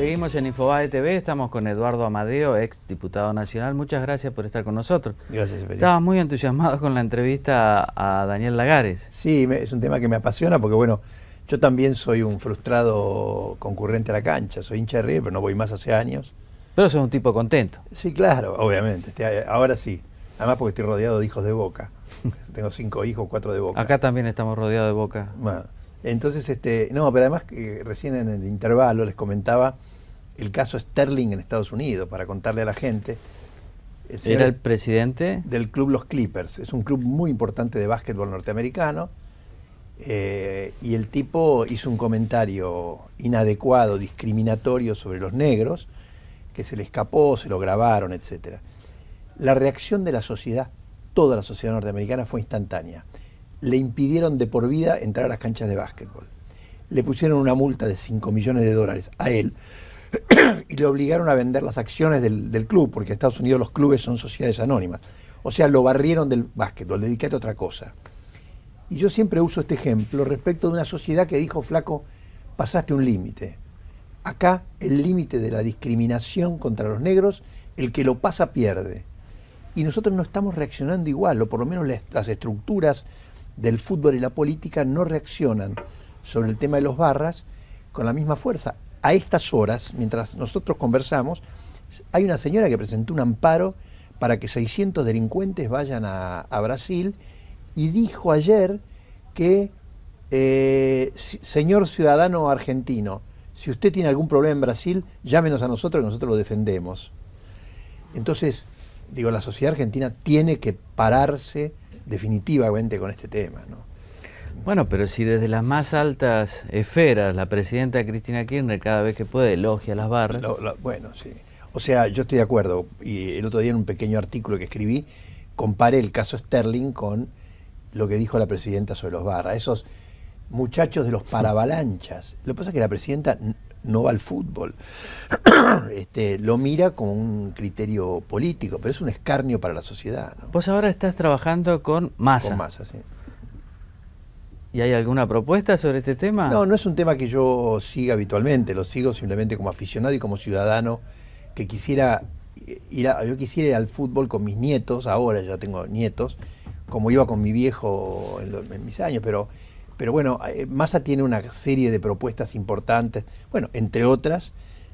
Seguimos en Infobae TV, estamos con Eduardo Amadeo, ex diputado nacional. Muchas gracias por estar con nosotros. Gracias, Felipe. Estabas muy entusiasmado con la entrevista a Daniel Lagares. Sí, es un tema que me apasiona porque, bueno, yo también soy un frustrado concurrente a la cancha. Soy hincha de River, pero no voy más hace años. Pero sos un tipo contento. Sí, claro, obviamente. Ahora sí. Además porque estoy rodeado de hijos de Boca. Tengo 5 hijos, 4 de Boca. Acá también estamos rodeados de Boca. Bueno, entonces, no, pero además recién en el intervalo les comentaba el caso Sterling en Estados Unidos, para contarle a la gente. ¿Era el presidente? Del club Los Clippers. Es un club muy importante de básquetbol norteamericano. Y el tipo hizo un comentario inadecuado, discriminatorio sobre los negros, que se le escapó, se lo grabaron, etc. La reacción de la sociedad, toda la sociedad norteamericana, fue instantánea. Le impidieron de por vida entrar a las canchas de básquetbol. Le pusieron una multa de $5 millones a él y le obligaron a vender las acciones del club, porque en Estados Unidos los clubes son sociedades anónimas. O sea, lo barrieron del básquetbol, dedicate a otra cosa. Y yo siempre uso este ejemplo respecto de una sociedad que dijo, flaco, pasaste un límite. Acá el límite de la discriminación contra los negros, el que lo pasa pierde. Y nosotros no estamos reaccionando igual, o por lo menos las estructuras del fútbol y la política no reaccionan sobre el tema de los barras con la misma fuerza. A estas horas, mientras nosotros conversamos, hay una señora que presentó un amparo para que 600 delincuentes vayan a Brasil, y dijo ayer que, señor ciudadano argentino, si usted tiene algún problema en Brasil, llámenos a nosotros, que nosotros lo defendemos. Entonces, digo, la sociedad argentina tiene que pararse definitivamente con este tema, ¿no? Bueno, pero si desde las más altas esferas la presidenta Cristina Kirchner cada vez que puede elogia las barras... Bueno, sí. O sea, yo estoy de acuerdo. Y el otro día en un pequeño artículo que escribí, comparé el caso Sterling con lo que dijo la presidenta sobre los barras. Esos muchachos de los paravalanchas. Lo que pasa es que la presidenta no va al fútbol. Lo mira como un criterio político, pero es un escarnio para la sociedad, ¿no? Vos ahora estás trabajando con Massa. Con Massa, sí. ¿Y hay alguna propuesta sobre este tema? No, no es un tema que yo siga habitualmente, lo sigo simplemente como aficionado y como ciudadano que quisiera yo quisiera ir al fútbol con mis nietos, ahora ya tengo nietos, como iba con mi viejo en mis años, pero bueno, Massa tiene una serie de propuestas importantes, bueno, entre otras,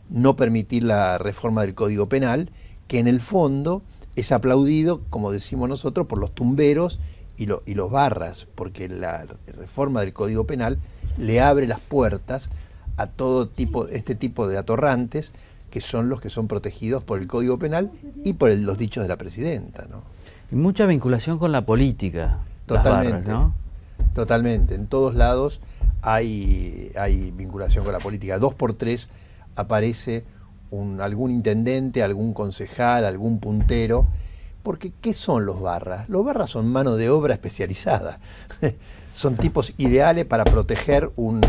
no permitir la reforma del Código Penal, que en el fondo es aplaudido, como decimos nosotros, por los tumberos y los barras, porque la reforma del Código Penal le abre las puertas a todo este tipo de atorrantes, que son los que son protegidos por el Código Penal y por los dichos de la presidenta, ¿no? Y mucha vinculación con la política. Totalmente, las barras, ¿no? Totalmente. En todos lados hay vinculación con la política. 2 por 3 aparece algún intendente, algún concejal, algún puntero. Porque, ¿qué son los barras? Los barras son mano de obra especializada. Son tipos ideales para proteger un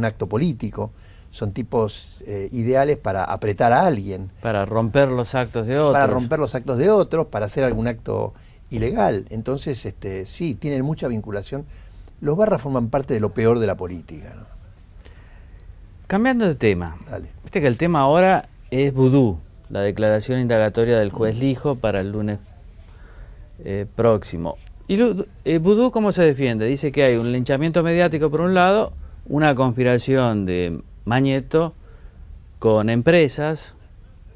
acto político. Son tipos ideales para apretar a alguien. Para romper los actos de otros. Para romper los actos de otros, para hacer algún acto ilegal. Entonces, sí, tienen mucha vinculación. Los barras forman parte de lo peor de la política, ¿no? Cambiando de tema. Dale. Viste que el tema ahora es vudú, la declaración indagatoria del juez Lijo para el lunes próximo. ¿Y vudú cómo se defiende? Dice que hay un linchamiento mediático por un lado, una conspiración de Mañeto con empresas,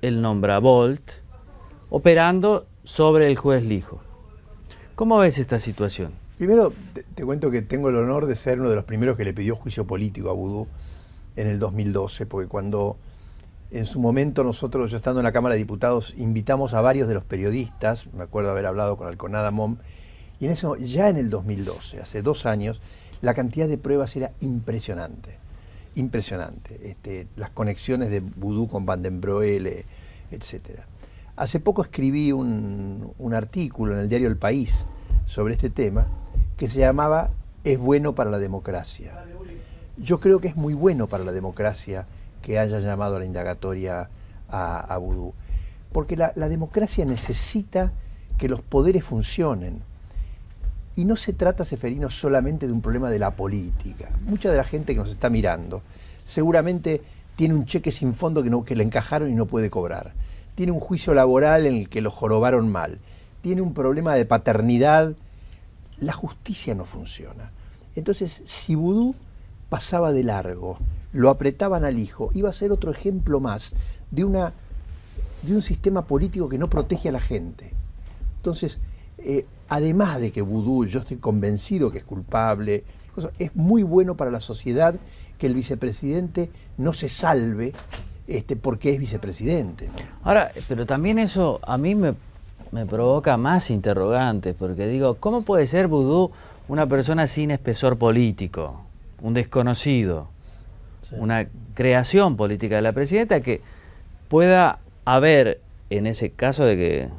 él nombra Volt, operando sobre el juez Lijo. ¿Cómo ves esta situación? Primero, te cuento que tengo el honor de ser uno de los primeros que le pidió juicio político a vudú en el 2012, porque cuando en su momento nosotros, yo estando en la Cámara de Diputados, invitamos a varios de los periodistas, me acuerdo haber hablado con Alconada Mom, y ya en el 2012, hace 2 años, la cantidad de pruebas era impresionante. Impresionante. Las conexiones de vudú con Van den Broele, etc. Hace poco escribí un artículo en el diario El País sobre este tema que se llamaba ¿Es bueno para la democracia? Yo creo que es muy bueno para la democracia que haya llamado a la indagatoria a vudú, porque la democracia necesita que los poderes funcionen. Y no se trata, Seferino, solamente de un problema de la política. Mucha de la gente que nos está mirando seguramente tiene un cheque sin fondo que le encajaron y no puede cobrar. Tiene un juicio laboral en el que lo jorobaron mal. Tiene un problema de paternidad. La justicia no funciona. Entonces, si Vudú pasaba de largo, lo apretaban al hijo, iba a ser otro ejemplo más de un sistema político que no protege a la gente. Entonces, además de que Vudú, yo estoy convencido que es culpable, es muy bueno para la sociedad que el vicepresidente no se salve porque es vicepresidente, ¿no? Ahora, pero también eso a mí me provoca más interrogantes, porque digo, ¿cómo puede ser Vudú una persona sin espesor político, un desconocido, sí, una creación política de la presidenta, que pueda haber, en ese caso de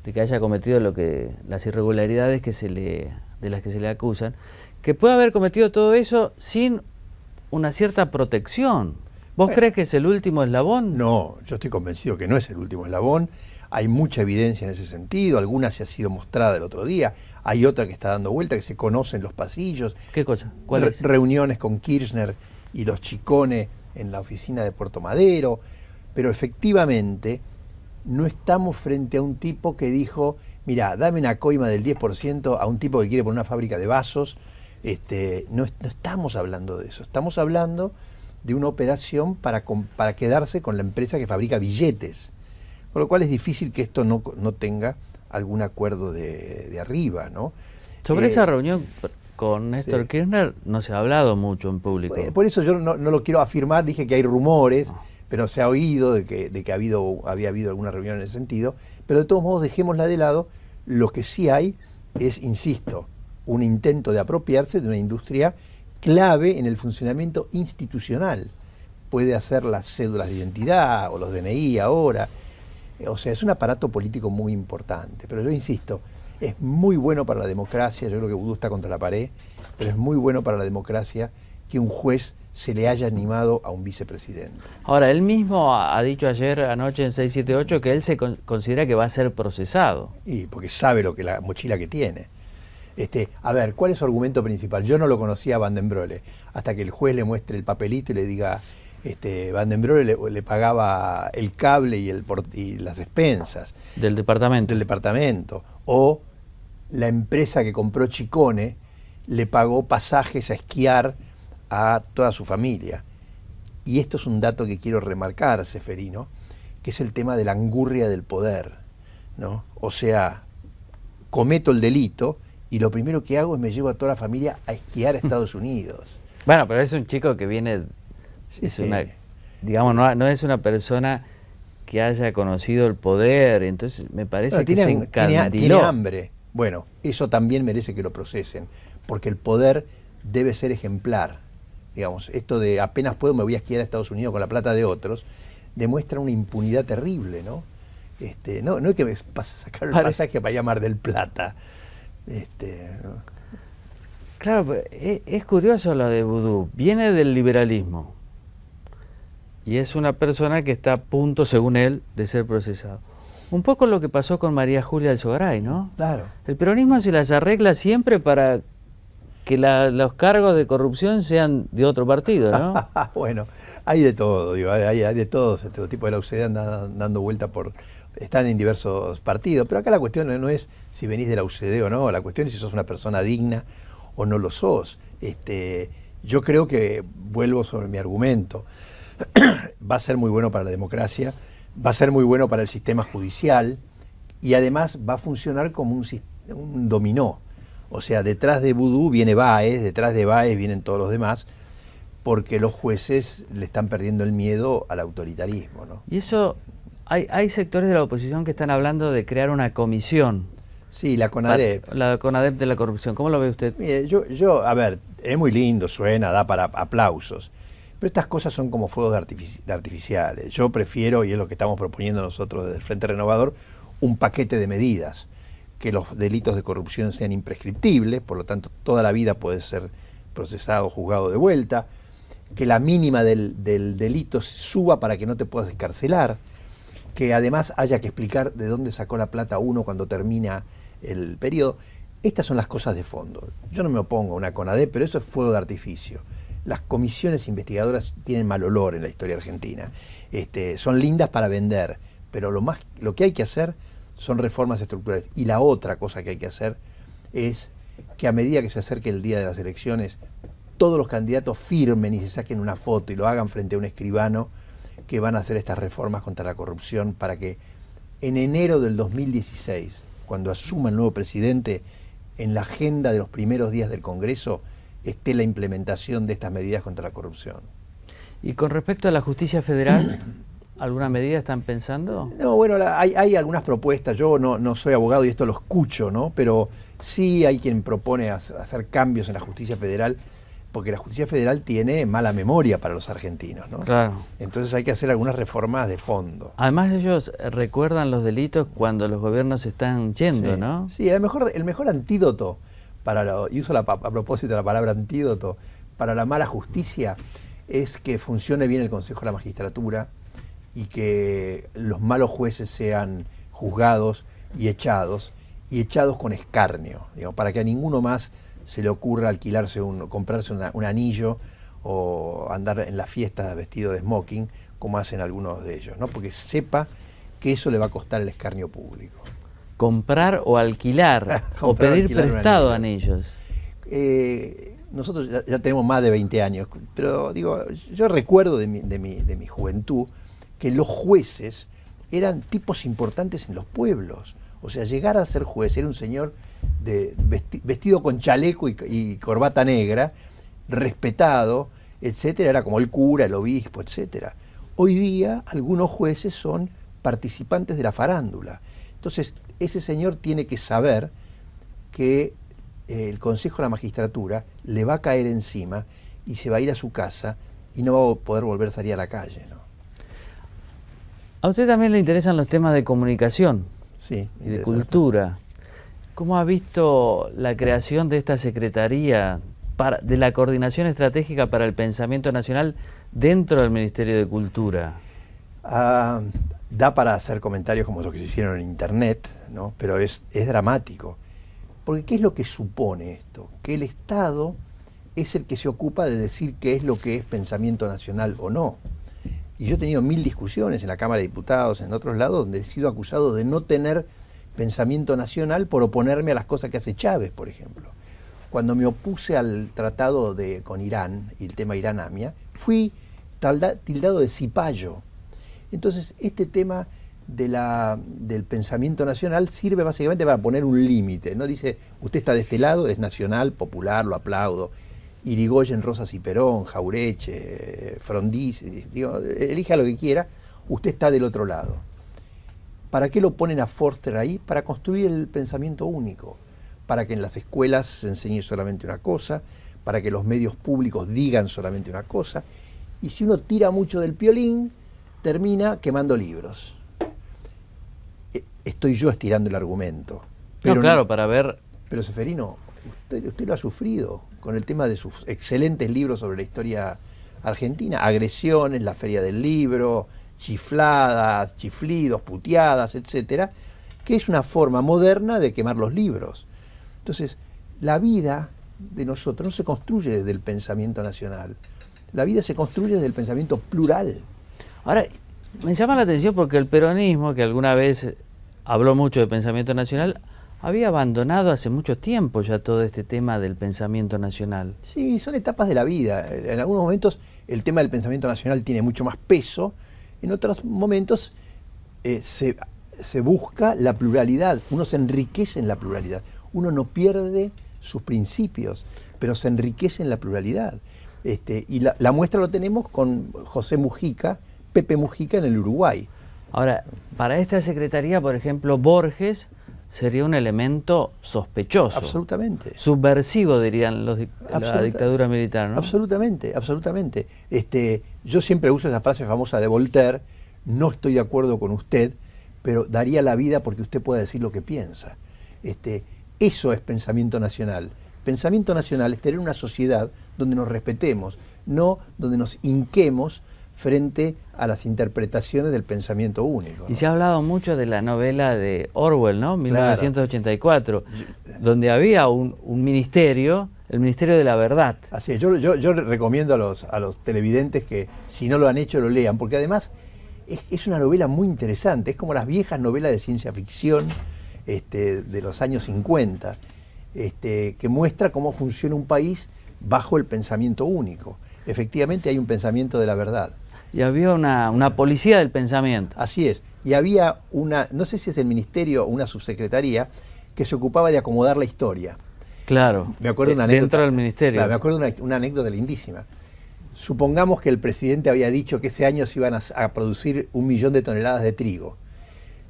que haya cometido las irregularidades de las que se le acusan, que pueda haber cometido todo eso sin una cierta protección? ¿Vos crees que es el último eslabón? No, yo estoy convencido que no es el último eslabón. Hay mucha evidencia en ese sentido, alguna se ha sido mostrada el otro día, hay otra que está dando vuelta, que se conoce en los pasillos. ¿Qué cosa? ¿Cuál es? Reuniones con Kirchner y los Chicone en la oficina de Puerto Madero, pero efectivamente no estamos frente a un tipo que dijo, mira, dame una coima del 10% a un tipo que quiere poner una fábrica de vasos. No estamos hablando de eso, estamos hablando de una operación para quedarse con la empresa que fabrica billetes. Con lo cual es difícil que esto no tenga algún acuerdo de arriba, ¿no? Sobre esa reunión con Néstor Kirchner no se ha hablado mucho en público. Por eso yo no lo quiero afirmar, dije que hay rumores, pero se ha oído de que había habido alguna reunión en ese sentido, pero de todos modos dejémosla de lado. Lo que sí hay es, insisto, un intento de apropiarse de una industria clave en el funcionamiento institucional. Puede hacer las cédulas de identidad o los DNI ahora. O sea, es un aparato político muy importante, pero yo insisto, es muy bueno para la democracia. Yo creo que Vudú está contra la pared, pero es muy bueno para la democracia que un juez se le haya animado a un vicepresidente. Ahora, él mismo ha dicho anoche en 678 que él se considera que va a ser procesado. Y porque sabe la mochila que tiene. A ver, ¿cuál es su argumento principal? Yo no lo conocía a Van den Broele, hasta que el juez le muestre el papelito y le diga, Van den Broele le pagaba el cable y las expensas. Del departamento. Del departamento. O la empresa que compró Chicone le pagó pasajes a esquiar a toda su familia. Y esto es un dato que quiero remarcar, Ceferino, que es el tema de la angurria del poder, ¿no? O sea, cometo el delito y lo primero que hago es me llevo a toda la familia a esquiar a Estados Unidos. Bueno, pero es un chico que viene, digamos, no es una persona que haya conocido el poder, entonces me parece que se encandiló. Tiene hambre. Bueno, eso también merece que lo procesen, porque el poder debe ser ejemplar. Digamos, esto de apenas puedo me voy a esquiar a Estados Unidos con la plata de otros, demuestra una impunidad terrible, ¿no? No es que me sacar el pasaje para ir a Mar del Plata. ¿No? Claro, es curioso lo de Vudú. Viene del liberalismo y es una persona que está a punto, según él, de ser procesado. Un poco lo que pasó con María Julia Alzogaray, ¿no? Claro. El peronismo se las arregla siempre para que los cargos de corrupción sean de otro partido, ¿no? Bueno, hay de todo, digo, hay de todo. Los tipos de la UCD andan dando vuelta están en diversos partidos, pero acá la cuestión no es si venís de la UCD o no, la cuestión es si sos una persona digna o no lo sos. Yo creo que, vuelvo sobre mi argumento, va a ser muy bueno para la democracia, va a ser muy bueno para el sistema judicial y además va a funcionar como un dominó. O sea, detrás de Vudú viene Báez, detrás de Báez vienen todos los demás, porque los jueces le están perdiendo el miedo al autoritarismo, ¿no? Y eso, hay sectores de la oposición que están hablando de crear una comisión. Sí, la CONADEP. La CONADEP de la corrupción. ¿Cómo lo ve usted? Mire, a ver, es muy lindo, suena, da para aplausos, pero estas cosas son como fuegos artificiales. Yo prefiero, y es lo que estamos proponiendo nosotros desde el Frente Renovador, un paquete de medidas. Que los delitos de corrupción sean imprescriptibles, por lo tanto toda la vida puede ser procesado, juzgado de vuelta, que la mínima del delito suba para que no te puedas excarcelar, que además haya que explicar de dónde sacó la plata uno cuando termina el periodo. Estas son las cosas de fondo. Yo no me opongo a una CONADEP, pero eso es fuego de artificio. las comisiones investigadoras tienen mal olor en la historia argentina. Son lindas para vender, pero lo que hay que hacer son reformas estructurales. Y la otra cosa que hay que hacer es que a medida que se acerque el día de las elecciones, todos los candidatos firmen y se saquen una foto y lo hagan frente a un escribano que van a hacer estas reformas contra la corrupción para que en enero del 2016, cuando asuma el nuevo presidente, en la agenda de los primeros días del Congreso esté la implementación de estas medidas contra la corrupción. Y con respecto a la justicia federal, ¿alguna medida están pensando? No, bueno, hay algunas propuestas. Yo no soy abogado y esto lo escucho, ¿no? Pero sí hay quien propone hacer cambios en la justicia federal, porque la justicia federal tiene mala memoria para los argentinos, ¿no? Claro. Entonces hay que hacer algunas reformas de fondo. Además ellos recuerdan los delitos cuando los gobiernos están yendo, Sí, ¿no? Sí, el mejor antídoto y uso a propósito de la palabra antídoto, para la mala justicia es que funcione bien el Consejo de la Magistratura y que los malos jueces sean juzgados y echados con escarnio, digamos, para que a ninguno más se le ocurra comprarse un anillo o andar en las fiestas vestido de smoking, como hacen algunos de ellos, ¿no? Porque sepa que eso le va a costar el escarnio público. Comprar o alquilar, o pedir prestado anillos. Nosotros ya tenemos más de 20 años, pero digo, yo recuerdo de mi juventud que los jueces eran tipos importantes en los pueblos. O sea, llegar a ser juez era un señor vestido con chaleco y corbata negra, respetado, etcétera, era como el cura, el obispo, etcétera. Hoy día algunos jueces son participantes de la farándula. Entonces, ese señor tiene que saber que el Consejo de la Magistratura le va a caer encima y se va a ir a su casa y no va a poder volver a salir a la calle, ¿no? A usted también le interesan los temas de comunicación, Sí, y de cultura. ¿Cómo ha visto la creación de esta Secretaría de la Coordinación Estratégica para el Pensamiento Nacional dentro del Ministerio de Cultura? Da para hacer comentarios como los que se hicieron en Internet, ¿no? Pero es dramático. Porque ¿qué es lo que supone esto? Que el Estado es el que se ocupa de decir qué es lo que es pensamiento nacional o no. Y yo he tenido 1000 discusiones en la Cámara de Diputados, en otros lados, donde he sido acusado de no tener pensamiento nacional por oponerme a las cosas que hace Chávez, por ejemplo. Cuando me opuse al tratado con Irán y el tema Irán-AMIA, fui tildado de cipayo. Entonces, este tema del pensamiento nacional sirve básicamente para poner un límite, ¿no? Dice, usted está de este lado, es nacional, popular, lo aplaudo. Irigoyen, Rosas y Perón, Jaureche, Frondizi, digo, elija lo que quiera, usted está del otro lado. ¿Para qué lo ponen a Forster ahí? Para construir el pensamiento único, para que en las escuelas se enseñe solamente una cosa, para que los medios públicos digan solamente una cosa, y si uno tira mucho del piolín, termina quemando libros. Estoy yo estirando el argumento. Pero, no, claro, para ver... Pero Seferino, usted lo ha sufrido con el tema de sus excelentes libros sobre la historia argentina, agresiones, la Feria del Libro, chifladas, chiflidos, puteadas, etcétera, que es una forma moderna de quemar los libros. Entonces, la vida de nosotros no se construye desde el pensamiento nacional, la vida se construye desde el pensamiento plural. Ahora, me llama la atención porque el peronismo, que alguna vez habló mucho de pensamiento nacional, había abandonado hace mucho tiempo ya todo este tema del pensamiento nacional. Sí, son etapas de la vida. En algunos momentos el tema del pensamiento nacional tiene mucho más peso, en otros momentos se busca la pluralidad, uno se enriquece en la pluralidad, uno no pierde sus principios, pero se enriquece en la pluralidad. Y la muestra lo tenemos con José Mujica, Pepe Mujica en el Uruguay. Ahora, para esta secretaría, por ejemplo, Borges sería un elemento sospechoso. Absolutamente. Subversivo, dirían la dictadura militar, ¿no? Absolutamente, absolutamente. Yo siempre uso esa frase famosa de Voltaire, no estoy de acuerdo con usted, pero daría la vida porque usted pueda decir lo que piensa. Eso es pensamiento nacional. Pensamiento nacional es tener una sociedad donde nos respetemos, no donde nos hinquemos frente a las interpretaciones del pensamiento único, ¿no? Y se ha hablado mucho de la novela de Orwell, ¿no? 1984, donde había un ministerio, el Ministerio de la Verdad. Así es, yo recomiendo a los televidentes que si no lo han hecho lo lean, porque además es una novela muy interesante, es como las viejas novelas de ciencia ficción de los años 50, que muestra cómo funciona un país bajo el pensamiento único. Efectivamente hay un pensamiento de la verdad. Y había una policía del pensamiento. Así es. Y había no sé si es el ministerio o una subsecretaría, que se ocupaba de acomodar la historia. Claro, me acuerdo una anécdota, dentro del ministerio. Claro, me acuerdo una anécdota lindísima. Supongamos que el presidente había dicho que ese año se iban a producir 1 millón de toneladas de trigo.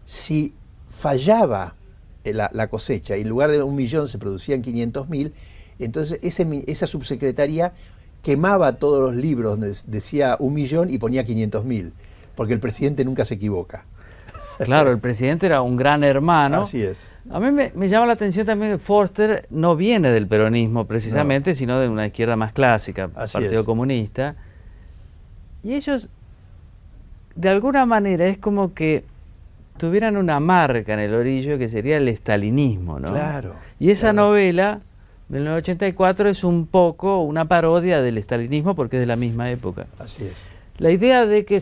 Si fallaba la cosecha y en lugar de 1 millón se producían 500.000, entonces esa subsecretaría quemaba todos los libros donde decía 1 millón y ponía 500.000, porque el presidente nunca se equivoca. Claro, el presidente era un gran hermano. Así es. A mí me llama la atención también que Forster no viene del peronismo precisamente, no, sino de una izquierda más clásica, Partido Comunista. Y ellos, de alguna manera, es como que tuvieran una marca en el orillo que sería el estalinismo, ¿no? Claro. Y esa novela, 1984, es un poco una parodia del estalinismo porque es de la misma época. Así es. La idea de que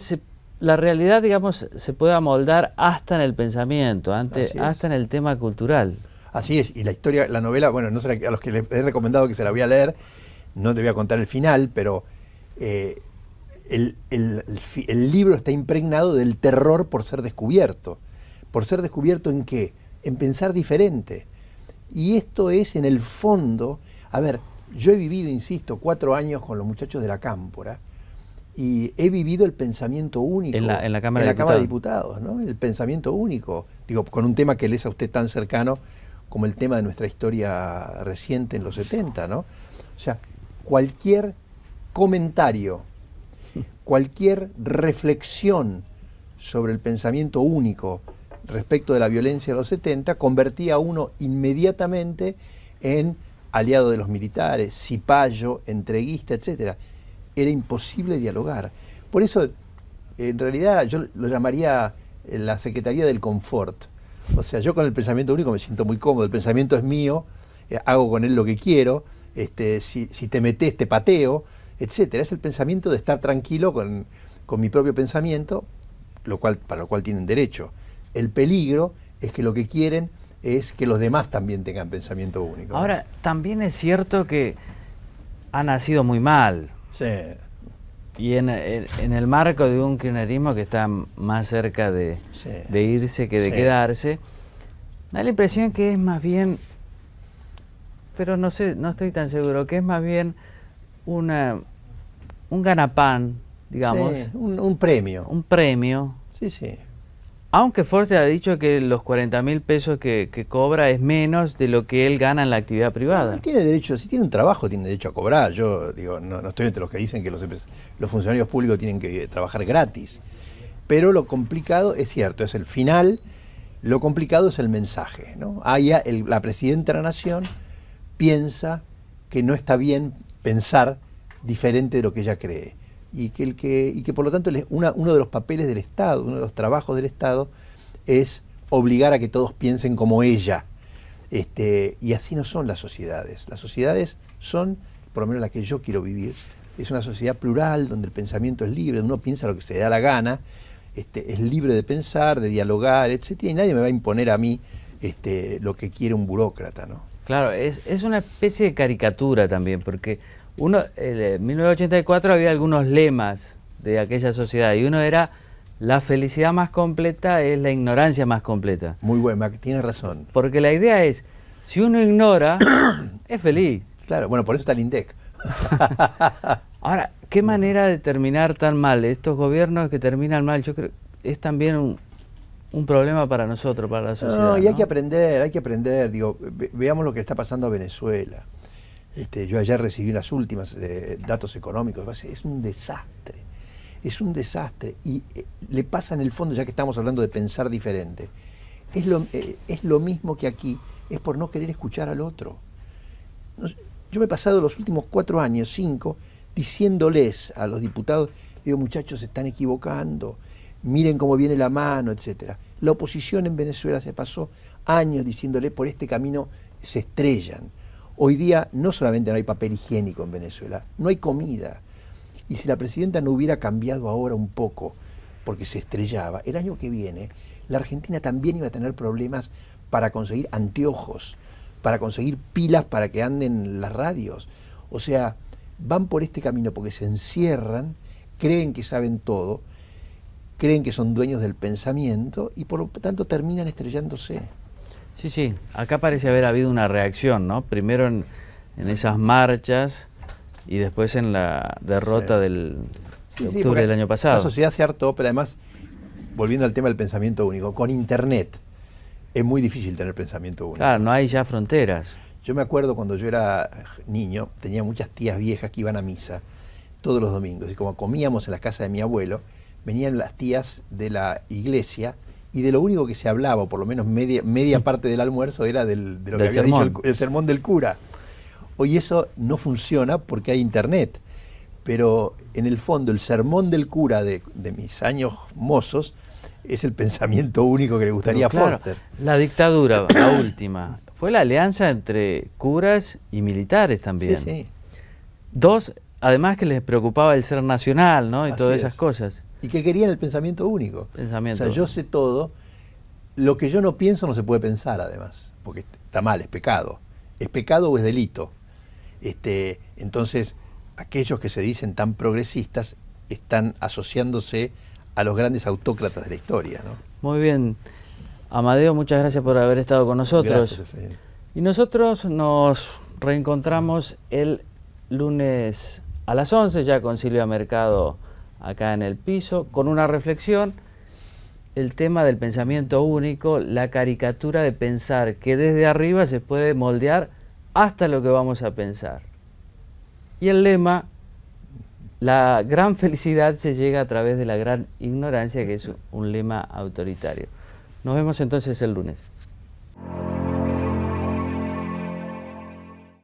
la realidad, digamos, se pueda moldar hasta en el pensamiento, hasta en el tema cultural. Así es, y la historia, la novela, bueno, no sé, a los que les he recomendado que se la voy a leer, no te voy a contar el final, pero el libro está impregnado del terror por ser descubierto. ¿Por ser descubierto en qué? En pensar diferente. Y esto es, en el fondo, a ver, yo he vivido, insisto, 4 años con los muchachos de la Cámpora, y he vivido el pensamiento único en la Cámara de Diputados, ¿no? El pensamiento único, digo, con un tema que le es a usted tan cercano como el tema de nuestra historia reciente en los 70, ¿no? O sea, cualquier comentario, cualquier reflexión sobre el pensamiento único respecto de la violencia de los 70 convertía a uno inmediatamente en aliado de los militares, cipayo, entreguista, etcétera. Era imposible dialogar. Por eso, en realidad, yo lo llamaría la Secretaría del Confort. O sea, yo con el pensamiento único me siento muy cómodo, el pensamiento es mío, hago con él lo que quiero, si te metes te pateo, etcétera. Es el pensamiento de estar tranquilo con mi propio pensamiento, para lo cual tienen derecho. El peligro es que lo que quieren es que los demás también tengan pensamiento único. Ahora, también es cierto que ha nacido muy mal. Sí. Y en el marco de un kirchnerismo que está más cerca de irse que de quedarse, me da la impresión que es más bien, pero no sé, no estoy tan seguro, que es más bien un ganapán, digamos. Sí, un premio. Un premio. Sí, sí. Aunque Forster ha dicho que los 40.000 pesos que cobra es menos de lo que él gana en la actividad privada. Él tiene derecho, si tiene un trabajo, tiene derecho a cobrar. Yo digo, no estoy entre los que dicen que los funcionarios públicos tienen que trabajar gratis. Pero lo complicado, es cierto, es el final, lo complicado es el mensaje, ¿no? La presidenta de la Nación piensa que no está bien pensar diferente de lo que ella cree. Y que por lo tanto uno de los papeles del Estado, uno de los trabajos del Estado es obligar a que todos piensen como ella. Y así no son las sociedades. Las sociedades son, por lo menos la que yo quiero vivir, es una sociedad plural donde el pensamiento es libre, donde uno piensa lo que se le da la gana, es libre de pensar, de dialogar, etcétera, y nadie me va a imponer a mí lo que quiere un burócrata, ¿no? Claro, es una especie de caricatura también, porque en 1984 había algunos lemas de aquella sociedad, y uno era: la felicidad más completa es la ignorancia más completa. Muy bueno, tiene razón. Porque la idea es, si uno ignora, es feliz. Claro, bueno, por eso está el INDEC. Ahora, ¿qué manera de terminar tan mal? Estos gobiernos que terminan mal, yo creo es también un problema para nosotros, para la sociedad. No, y hay que aprender, digo, veamos lo que está pasando a Venezuela. Yo ayer recibí las últimas datos económicos, es un desastre, y le pasa en el fondo, ya que estamos hablando de pensar diferente, es lo mismo que aquí, es por no querer escuchar al otro. Yo me he pasado los últimos 4 años, 5, diciéndoles a los diputados, Digo, muchachos, se están equivocando, miren cómo viene la mano, etcétera. La oposición en Venezuela se pasó años diciéndole, por este camino se estrellan. Hoy día no solamente no hay papel higiénico en Venezuela, no hay comida. Y si la presidenta no hubiera cambiado ahora un poco, porque se estrellaba, el año que viene la Argentina también iba a tener problemas para conseguir anteojos, para conseguir pilas para que anden las radios. O sea, van por este camino porque se encierran, creen que saben todo, creen que son dueños del pensamiento y por lo tanto terminan estrellándose. Sí, sí, acá parece haber habido una reacción, ¿no? Primero en esas marchas y después en la derrota de octubre del año pasado. La sociedad se hartó, pero además, volviendo al tema del pensamiento único, con Internet es muy difícil tener pensamiento único. Claro, no hay ya fronteras. Yo me acuerdo cuando yo era niño, tenía muchas tías viejas que iban a misa todos los domingos, y como comíamos en la casa de mi abuelo, venían las tías de la iglesia, y de lo único que se hablaba, o por lo menos media parte del almuerzo, era de lo que había dicho el sermón del cura. Hoy eso no funciona porque hay Internet, pero en el fondo el sermón del cura de mis años mozos es el pensamiento único que le gustaría a Forster. La dictadura, la última, fue la alianza entre curas y militares también. Sí, sí. Dos, además que les preocupaba el ser nacional, ¿no? Y todas esas cosas. Y que querían el pensamiento único. O sea, yo sé todo. Lo que yo no pienso no se puede pensar, además, porque está mal, es pecado. ¿Es pecado o es delito? Entonces, aquellos que se dicen tan progresistas están asociándose a los grandes autócratas de la historia, ¿no? Muy bien. Amadeo, muchas gracias por haber estado con nosotros. Gracias, y nosotros nos reencontramos el lunes a las 11, ya con Silvia Mercado acá en el piso, con una reflexión, el tema del pensamiento único, la caricatura de pensar que desde arriba se puede moldear hasta lo que vamos a pensar. Y el lema, la gran felicidad se llega a través de la gran ignorancia, que es un lema autoritario. Nos vemos entonces el lunes.